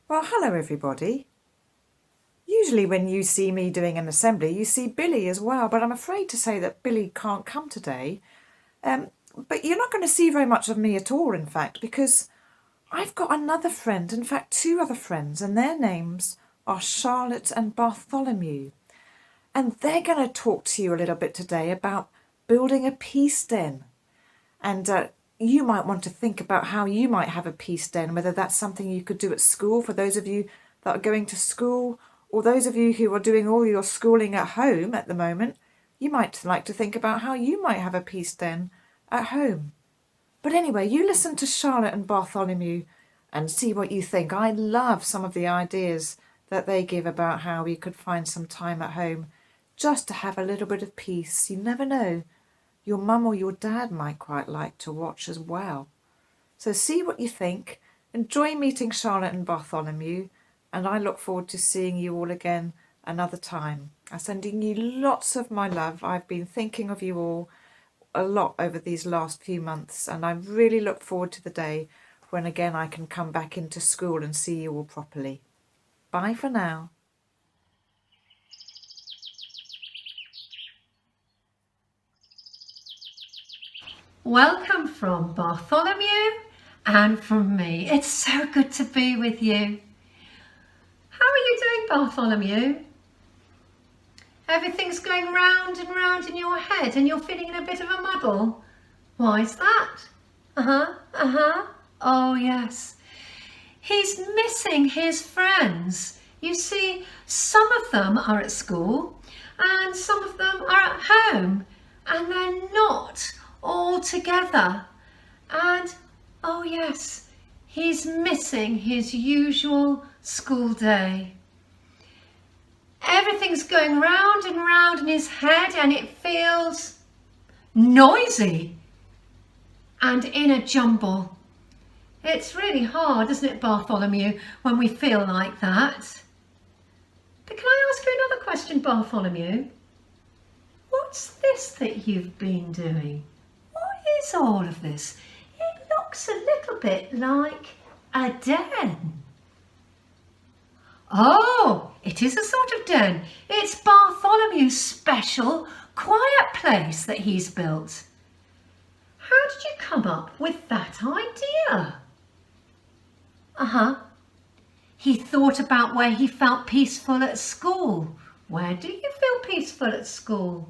Well, hello everybody. Usually when you see me doing an assembly, you see Billy as well, but I'm afraid to say that Billy can't come today. But you're not going to see very much of me at all, in fact, because I've got another friend, in fact, two other friends, and their names are Charlotte and Bartholomew. And they're going to talk to you a little bit today about building a peace den. And you might want to think about how you might have a peace den, whether that's something you could do at school for those of you that are going to school, or those of you who are doing all your schooling at home at the moment. You might like to think about how you might have a peace den at home. But anyway, you listen to Charlotte and Bartholomew and see what you think. I love some of the ideas that they give about how we could find some time at home just to have a little bit of peace. You never know. Your mum or your dad might quite like to watch as well. So see what you think. Enjoy meeting Charlotte and Bartholomew, and I look forward to seeing you all again another time. I'm sending you lots of my love. I've been thinking of you all a lot over these last few months, and I really look forward to the day when again I can come back into school and see you all properly. Bye for now. Welcome from Bartholomew and from me. It's so good to be with you. How are you doing, Bartholomew? Everything's going round and round in your head and you're feeling in a bit of a muddle. Why is that? Oh yes. He's missing his friends. You see, some of them are at school and some of them are at home, and they're not all together. And oh yes, he's missing his usual school day. Everything's going round and round in his head and it feels noisy and in a jumble. It's really hard, isn't it, Bartholomew, when we feel like that? But can I ask you another question, Bartholomew? What's this that you've been doing? What is all of this? It looks a little bit like a den. Oh, it is a sort of den. It's Bartholomew's special quiet place that he's built. How did you come up with that idea? He thought about where he felt peaceful at school. Where do you feel peaceful at school?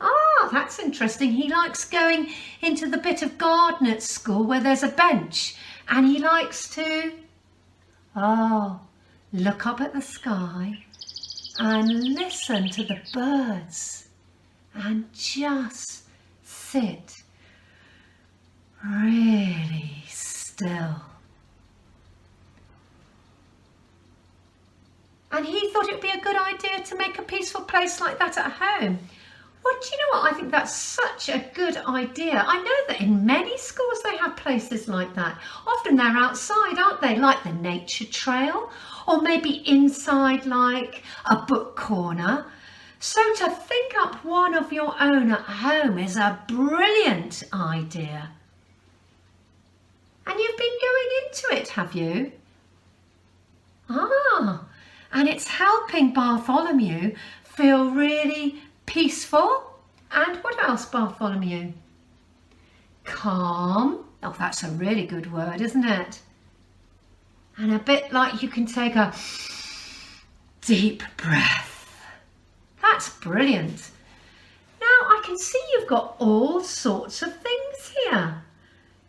Ah, that's interesting. He likes going into the bit of garden at school where there's a bench, and he likes to, look up at the sky and listen to the birds and just sit really still. And he thought it would be a good idea to make a peaceful place like that at home. Well, do you know what? I think that's such a good idea. I know that in many schools they have places like that. Often they're outside, aren't they? Like the nature trail, or maybe inside like a book corner. So to think up one of your own at home is a brilliant idea. And you've been going into it, have you? And it's helping Bartholomew feel really peaceful. And what else, Bartholomew? Calm. Oh, that's a really good word, isn't it? And a bit like you can take a deep breath. That's brilliant. Now I can see you've got all sorts of things here.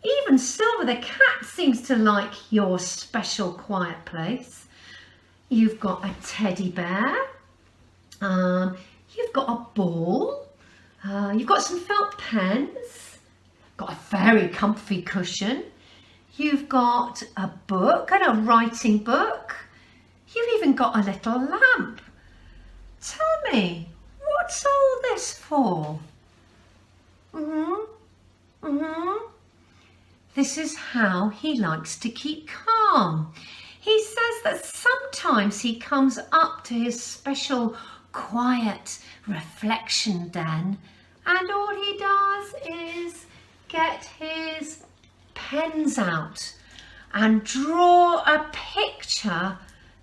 Even Silver the cat seems to like your special quiet place. You've got a teddy bear, you've got a ball, you've got some felt pens, got a very comfy cushion, you've got a book and a writing book, you've even got a little lamp. Tell me, what's all this for? This is how he likes to keep calm. He says that sometimes he comes up to his special quiet reflection den and all he does is get his pens out and draw a picture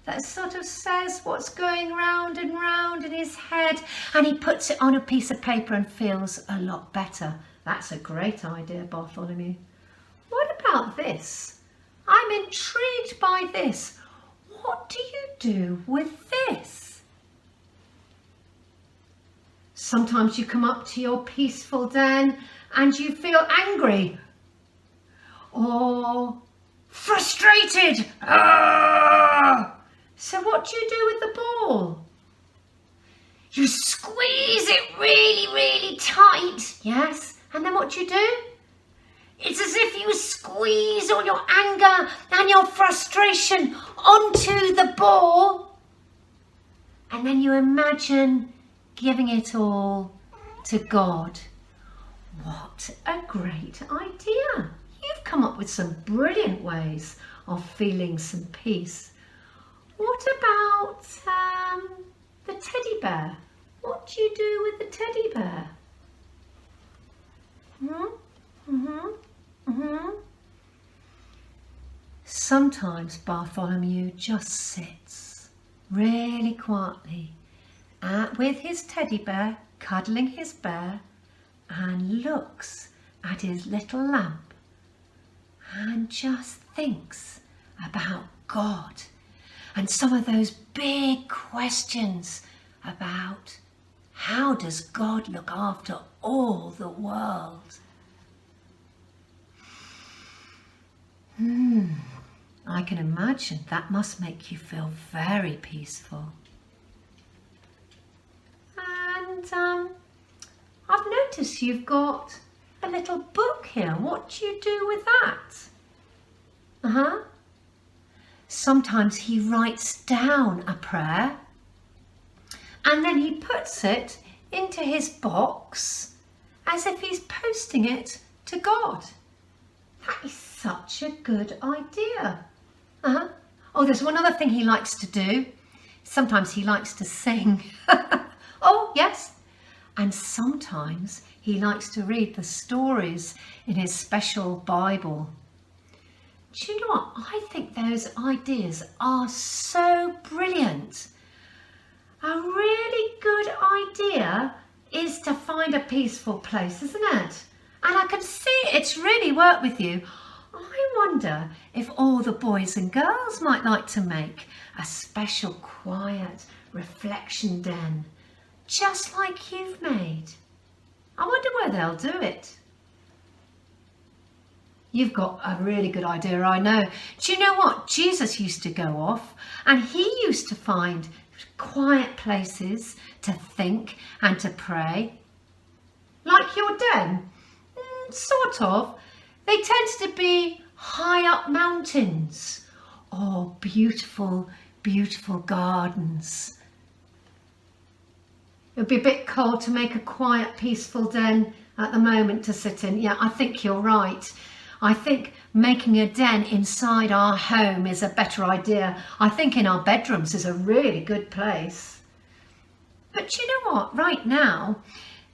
that sort of says what's going round and round in his head, and he puts it on a piece of paper and feels a lot better. That's a great idea, Bartholomew. What about this? I'm intrigued by this. What do you do with this? Sometimes you come up to your peaceful den and you feel angry or frustrated. Ah! So what do you do with the ball? You squeeze it really, really tight, yes? And then what do you do? It's as if you squeeze all your anger and your frustration onto the ball. And then you imagine giving it all to God. What a great idea. You've come up with some brilliant ways of feeling some peace. What about the teddy bear? What do you do with the teddy bear? Sometimes Bartholomew just sits really quietly with his teddy bear, cuddling his bear, and looks at his little lamp and just thinks about God and some of those big questions about how does God look after all the world? I can imagine that must make you feel very peaceful. And I've noticed you've got a little book here. What do you do with that? Sometimes he writes down a prayer and then he puts it into his box as if he's posting it to God. That is such a good idea. Oh, there's one other thing he likes to do. Sometimes he likes to sing. Oh, yes. And sometimes he likes to read the stories in his special Bible. Do you know what? I think those ideas are so brilliant. A really good idea is to find a peaceful place, isn't it? And I can see it's really worked with you. I wonder if all the boys and girls might like to make a special quiet reflection den, just like you've made. I wonder where they'll do it. You've got a really good idea, I know. Do you know what? Jesus used to go off and he used to find quiet places to think and to pray. Like your den? Sort of. They tend to be high up mountains or beautiful, beautiful gardens. It would be a bit cold to make a quiet, peaceful den at the moment to sit in. Yeah, I think you're right. I think making a den inside our home is a better idea. I think in our bedrooms is a really good place. But you know what? Right now,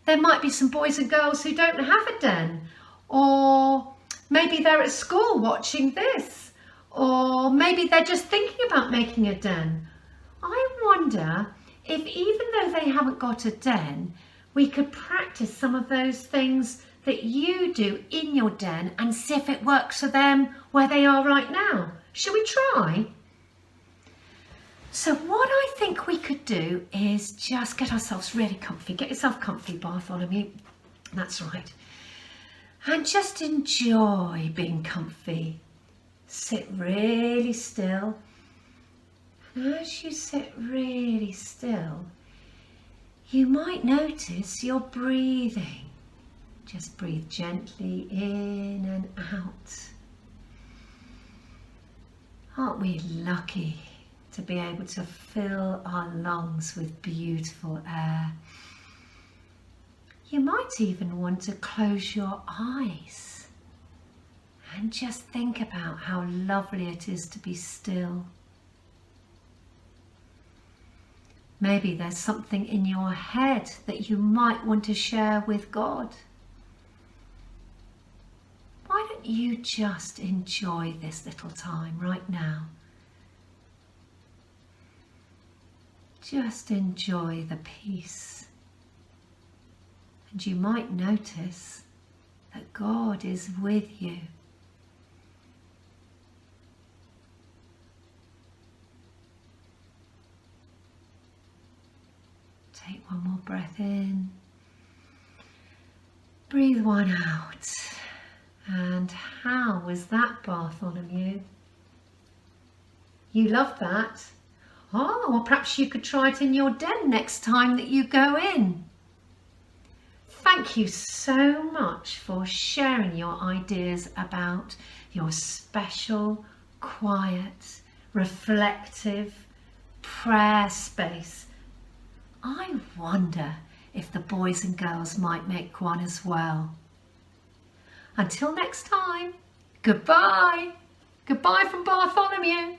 there might be some boys and girls who don't have a den. Or maybe they're at school watching this. Or maybe they're just thinking about making a den. I wonder if even though they haven't got a den, we could practice some of those things that you do in your den and see if it works for them where they are right now. Shall we try? So what I think we could do is just get ourselves really comfy. Get yourself comfy, Bartholomew. That's right. And just enjoy being comfy. Sit really still. And as you sit really still, you might notice you're breathing. Just breathe gently in and out. Aren't we lucky to be able to fill our lungs with beautiful air? You might even want to close your eyes and just think about how lovely it is to be still. Maybe there's something in your head that you might want to share with God. Why why don't you just enjoy this little time right now? Just enjoy the peace. And you might notice that God is with you. Take one more breath in. Breathe one out. And how was that, Bartholomew? You loved that? Oh, well, perhaps you could try it in your den next time that you go in. Thank you so much for sharing your ideas about your special, quiet, reflective prayer space. I wonder if the boys and girls might make one as well. Until next time, goodbye. Goodbye from Bartholomew.